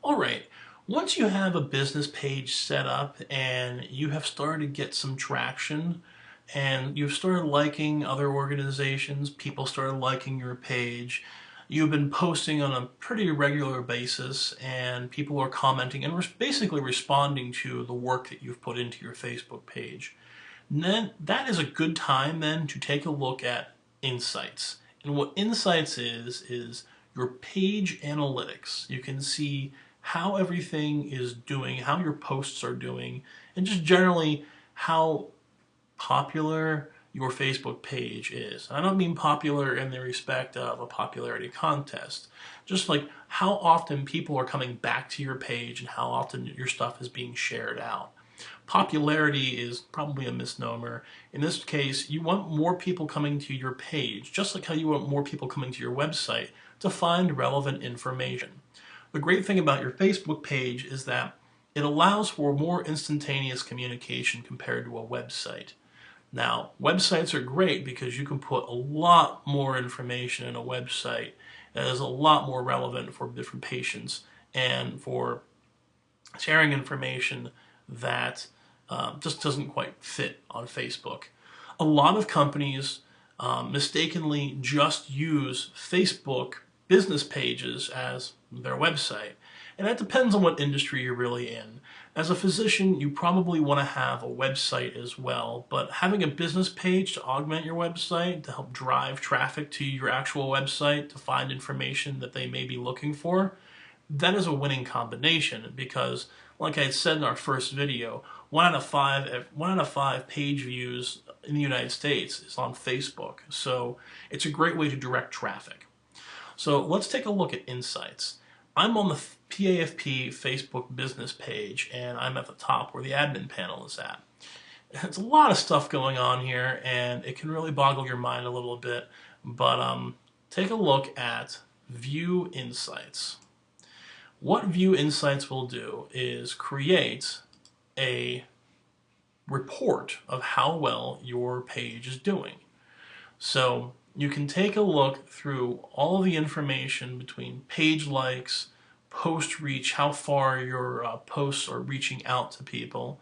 All right. Once you have a business page set up and you have started to get some traction and you've started liking other organizations, people started liking your page, you've been posting on a pretty regular basis and people are commenting and basically responding to the work that you've put into your Facebook page. And then that is a good time then to take a look at Insights. And what Insights is your page analytics. You can see how everything is doing, how your posts are doing, and just generally how popular your Facebook page is. I don't mean popular in the respect of a popularity contest, just like how often people are coming back to your page and how often your stuff is being shared out. Popularity is probably a misnomer. In this case, you want more people coming to your page, just like how you want more people coming to your website to find relevant information. The great thing about your Facebook page is that it allows for more instantaneous communication compared to a website. Now, websites are great because you can put a lot more information in a website that is a lot more relevant for different patients and for sharing information that just doesn't quite fit on Facebook. A lot of companies mistakenly just use Facebook business pages as their website. And that depends on what industry you're really in. As a physician, you probably want to have a website as well, but having a business page to augment your website, to help drive traffic to your actual website, to find information that they may be looking for, that is a winning combination because, like I said in our first video, one out of five page views in the United States is on Facebook. So it's a great way to direct traffic. So let's take a look at Insights. I'm on the PAFP Facebook business page and I'm at the top where the admin panel is at. There's a lot of stuff going on here and it can really boggle your mind a little bit, but take a look at View Insights. What View Insights will do is create a report of how well your page is doing. So you can take a look through all of the information between page likes, post reach, how far your posts are reaching out to people,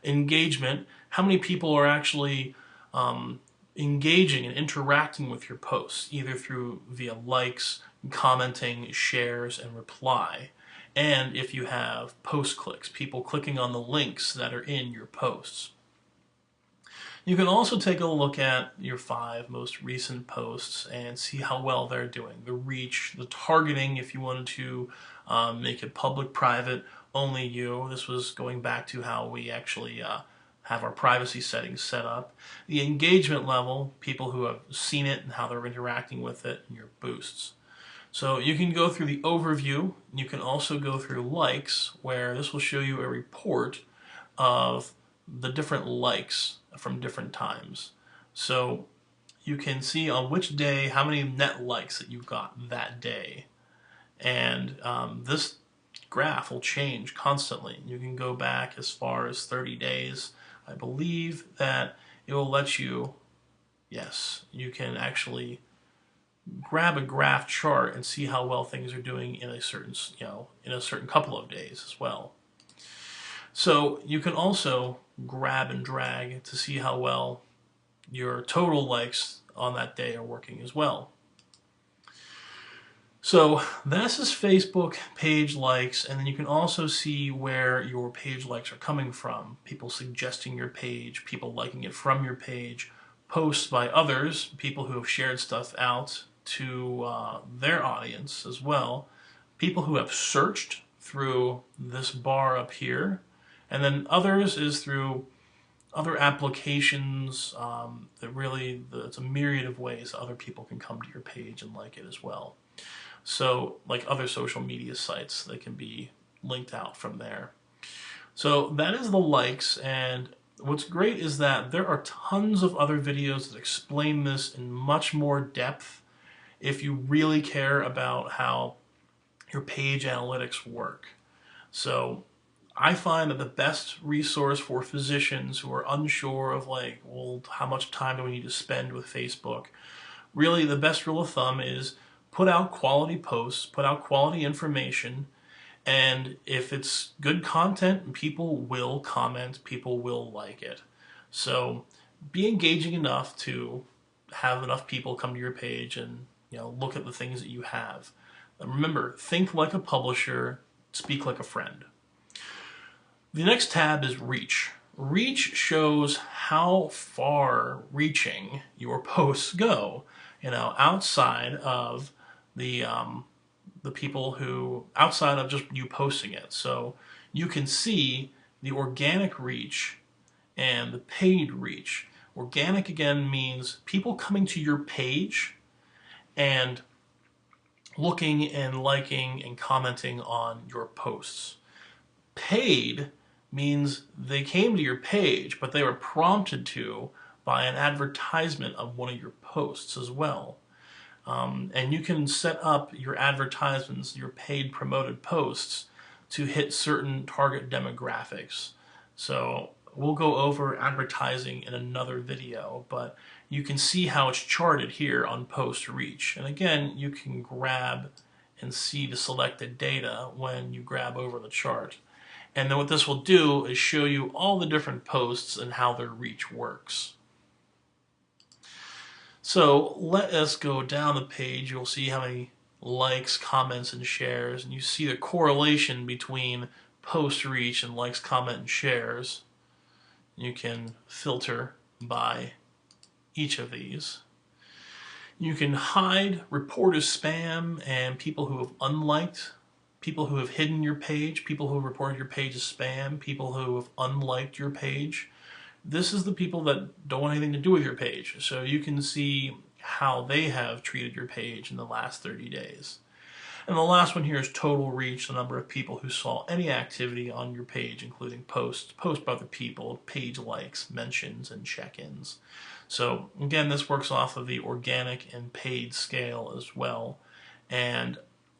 engagement, how many people are actually engaging and interacting with your posts, either through via likes, commenting, shares, and reply. And if you have post clicks, people clicking on the links that are in your posts. You can also take a look at your 5 most recent posts and see how well they're doing. The reach, the targeting, if you wanted to make it public, private, only you. This was going back to how we actually have our privacy settings set up. The engagement level, people who have seen it and how they're interacting with it, and your boosts. So you can go through the overview. You can also go through likes, where this will show you a report of the different likes from different times. So you can see on which day how many net likes that you got that day. And this graph will change constantly. You can go back as far as 30 days. I believe that it will let you, yes, you can actually grab a graph chart and see how well things are doing in a certain, in a certain couple of days as well. So you can also grab and drag to see how well your total likes on that day are working as well. So this is Facebook page likes, and then you can also see where your page likes are coming from. People suggesting your page, people liking it from your page, posts by others, people who have shared stuff out to their audience as well, people who have searched through this bar up here, and then others is through other applications that really, it's a myriad of ways other people can come to your page and like it as well. So like other social media sites, they can be linked out from there. So that is the likes, and what's great is that there are tons of other videos that explain this in much more depth if you really care about how your page analytics work. So I find that the best resource for physicians who are unsure of like, well, how much time do we need to spend with Facebook? Really, the best rule of thumb is put out quality posts, put out quality information, And if it's good content, people will comment, people will like it. So be engaging enough to have enough people come to your page and look at the things that you have. And remember, think like a publisher, speak like a friend. The next tab is reach. Reach shows how far reaching your posts go, outside of the people who, outside of just you posting it. So you can see the organic reach and the paid reach. Organic, again, means people coming to your page and looking and liking and commenting on your posts. Paid means they came to your page, but they were prompted to by an advertisement of one of your posts as well. And you can set up your advertisements, your paid promoted posts, to hit certain target demographics. So we'll go over advertising in another video, but you can see how it's charted here on post reach. And again, you can grab and see the selected data when you grab over the chart. And then what this will do is show you all the different posts and how their reach works. So let us go down the page. You'll see how many likes, comments, and shares, and you see the correlation between post reach and likes, comment, and shares. You can filter by each of these. You can hide, report as spam, and people who have unliked, people who have hidden your page, people who have reported your page as spam, people who have unliked your page. This is the people that don't want anything to do with your page. So you can see how they have treated your page in the last 30 days. And the last one here is total reach, the number of people who saw any activity on your page, including posts by other people, page likes, mentions, and check-ins. So again, this works off of the organic and paid scale as well. And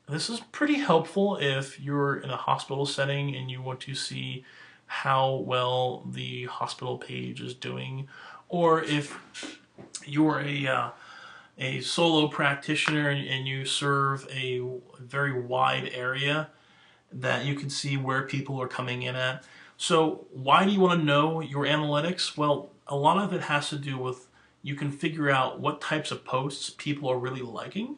this is pretty helpful if you're in a hospital setting and you want to see how well the hospital page is doing, or if you're a solo practitioner and you serve a very wide area, that you can see where people are coming in at. So why do you want to know your analytics? Well, a lot of it has to do with you can figure out what types of posts people are really liking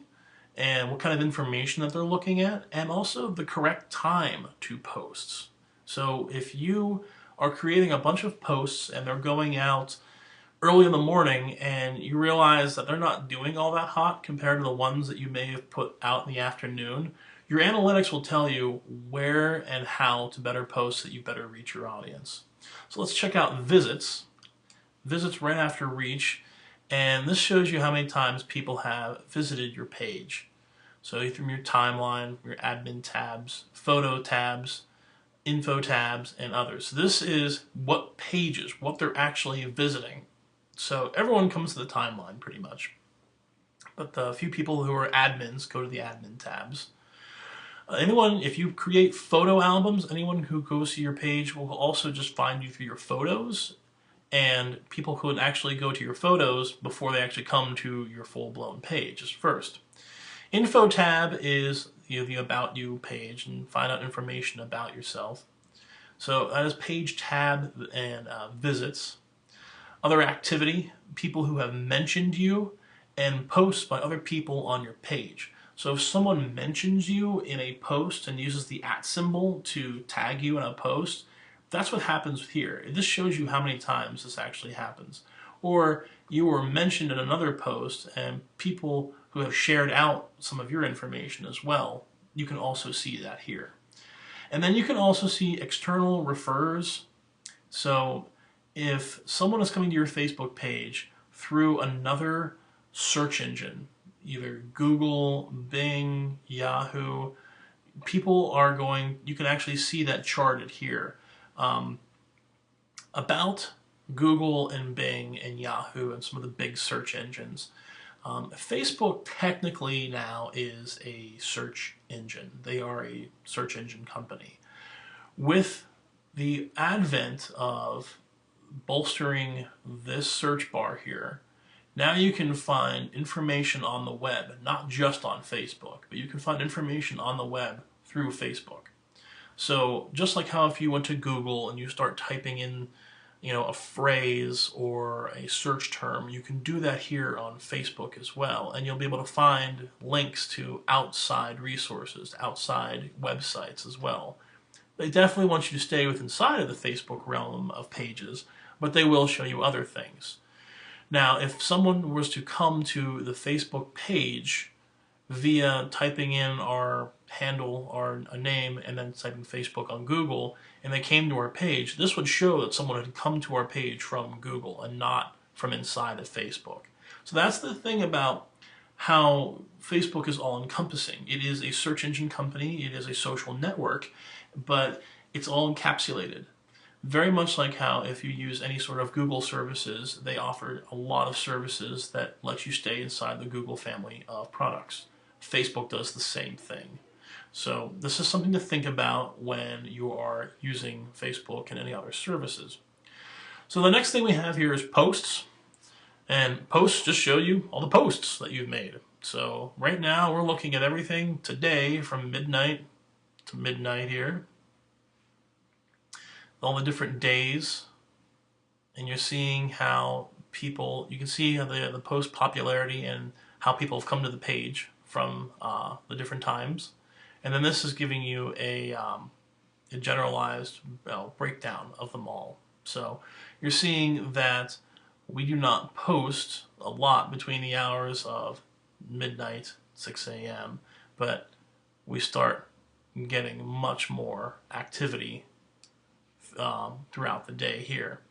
and what kind of information that they're looking at, and also the correct time to posts. So if you are creating a bunch of posts and they're going out early in the morning and you realize that they're not doing all that hot compared to the ones that you may have put out in the afternoon, your analytics will tell you where and how to better post so that you better reach your audience. So let's check out visits. Visits right after reach, and this shows you how many times people have visited your page. So from your timeline, your admin tabs, photo tabs, info tabs, and others. So this is what pages, what they're actually visiting. So everyone comes to the timeline pretty much. But the few people who are admins go to the admin tabs. Anyone, if you create photo albums, anyone who goes to your page will also just find you through your photos, and people could actually go to your photos before they actually come to your full-blown page just first. Info tab is the About You page and find out information about yourself. So that is page tab and visits. Other activity, people who have mentioned you, and posts by other people on your page. So if someone mentions you in a post and uses the @ symbol to tag you in a post, that's what happens here. This shows you how many times this actually happens. Or you were mentioned in another post and people who have shared out some of your information as well, you can also see that here. And then you can also see external refers. So if someone is coming to your Facebook page through another search engine, either Google, Bing, Yahoo, people are going, you can actually see that charted here. About Google and Bing and Yahoo and some of the big search engines. Facebook technically now is a search engine. They are a search engine company. With the advent of bolstering this search bar here, now you can find information on the web, not just on Facebook, but you can find information on the web through Facebook. So just like how if you went to Google and you start typing in, a phrase or a search term, you can do that here on Facebook as well, and you'll be able to find links to outside resources, outside websites as well. They definitely want you to stay within inside of the Facebook realm of pages, but they will show you other things. Now, if someone was to come to the Facebook page via typing in our handle, our a name, and then typing Facebook on Google, and they came to our page, this would show that someone had come to our page from Google and not from inside of Facebook. So that's the thing about how Facebook is all encompassing. It is a search engine company, it is a social network, but it's all encapsulated. Very much like how if you use any sort of Google services, they offer a lot of services that let you stay inside the Google family of products. Facebook does the same thing. So this is something to think about when you are using Facebook and any other services. So the next thing we have here is posts. And posts just show you all the posts that you've made. So right now we're looking at everything today from midnight to midnight here. All the different days. And you're seeing how people, you can see how the post popularity and how people have come to the page from the different times. And then this is giving you a generalized breakdown of them all. So you're seeing that we do not post a lot between the hours of midnight, 6 a.m., but we start getting much more activity throughout the day here.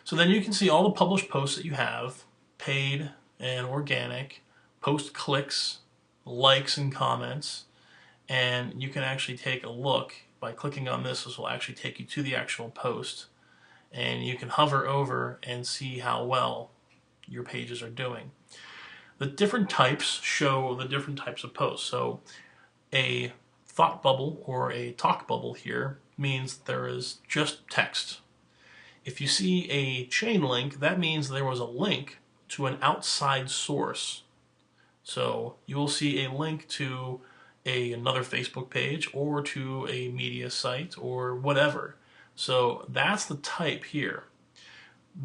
So then you can see all the published posts that you have, paid and organic, post clicks, likes and comments, and you can actually take a look by clicking on this. This will actually take you to the actual post, and you can hover over and see how well your pages are doing. The different types show the different types of posts. So a thought bubble or a talk bubble here means there is just text. If you see a chain link, that means there was a link to an outside source. So you will see a link to another Facebook page or to a media site or whatever. So that's the type here.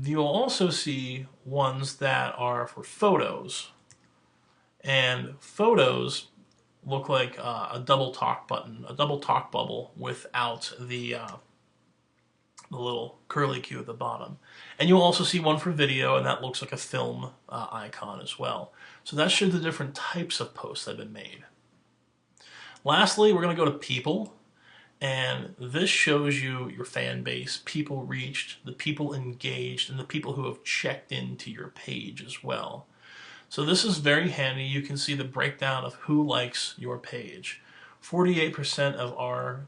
You'll also see ones that are for photos. And photos look like a double talk button, a double talk bubble without the little curly Q at the bottom. And you'll also see one for video, and that looks like a film icon as well. So that shows the different types of posts that have been made. Lastly, we're going to go to people, and this shows you your fan base, people reached, the people engaged, and the people who have checked into your page as well. So this is very handy. You can see the breakdown of who likes your page. 48% of our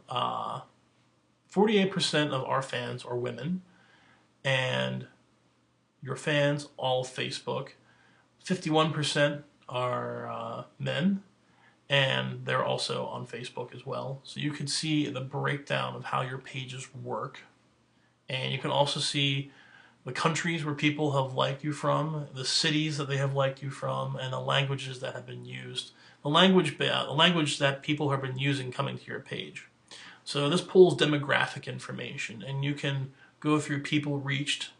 fans are women, and your fans all Facebook. 51% are men, and they're also on Facebook as well. So you can see the breakdown of how your pages work, and you can also see the countries where people have liked you from, the cities that they have liked you from, and the languages that have been used. The language that people have been using coming to your page. So this pulls demographic information, and you can go through people reached,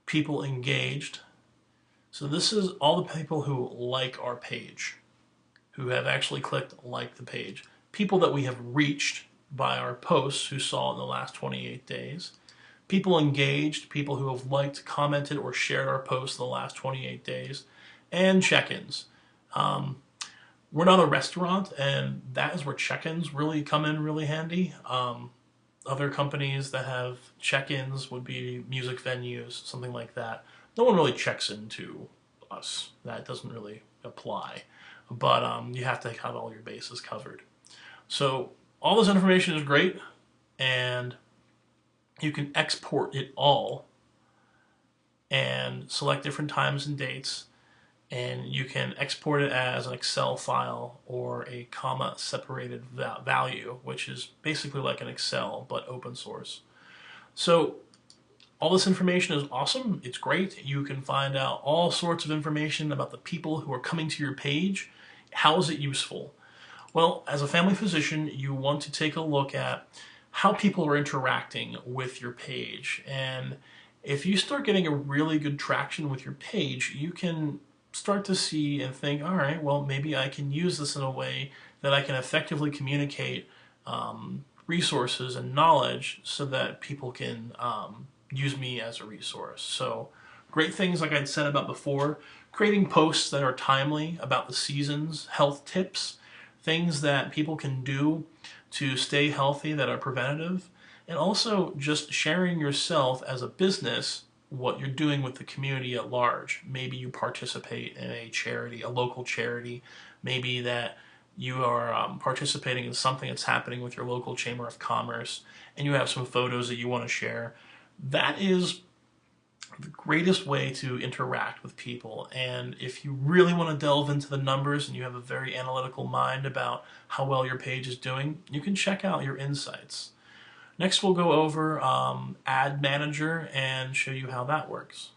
people engaged. So this is all the people who like our page, who have actually clicked like the page. People that we have reached by our posts who saw in the last 28 days. People engaged, people who have liked, commented, or shared our posts in the last 28 days. And check-ins. We're not a restaurant, and that is where check-ins really come in really handy. Other companies that have check-ins would be music venues, something like that. No one really checks into us. That doesn't really apply. But you have to have all your bases covered. So all this information is great, and you can export it all and select different times and dates, and you can export it as an Excel file or a comma separated value, which is basically like an Excel but open source. So all this information is awesome. It's great. You can find out all sorts of information about the people who are coming to your page. How is it useful? Well, as a family physician, you want to take a look at how people are interacting with your page. And if you start getting a really good traction with your page, you can start to see and think, all right, well, maybe I can use this in a way that I can effectively communicate resources and knowledge so that people can use me as a resource. So great things like I'd said about before, creating posts that are timely about the seasons, health tips, things that people can do to stay healthy that are preventative, and also just sharing yourself as a business, what you're doing with the community at large. Maybe you participate in a charity, a local charity, maybe that you are participating in something that's happening with your local chamber of commerce, and you have some photos that you want to share. That is the greatest way to interact with people. And if you really want to delve into the numbers and you have a very analytical mind about how well your page is doing, you can check out your insights. Next, we'll go over Ad Manager and show you how that works.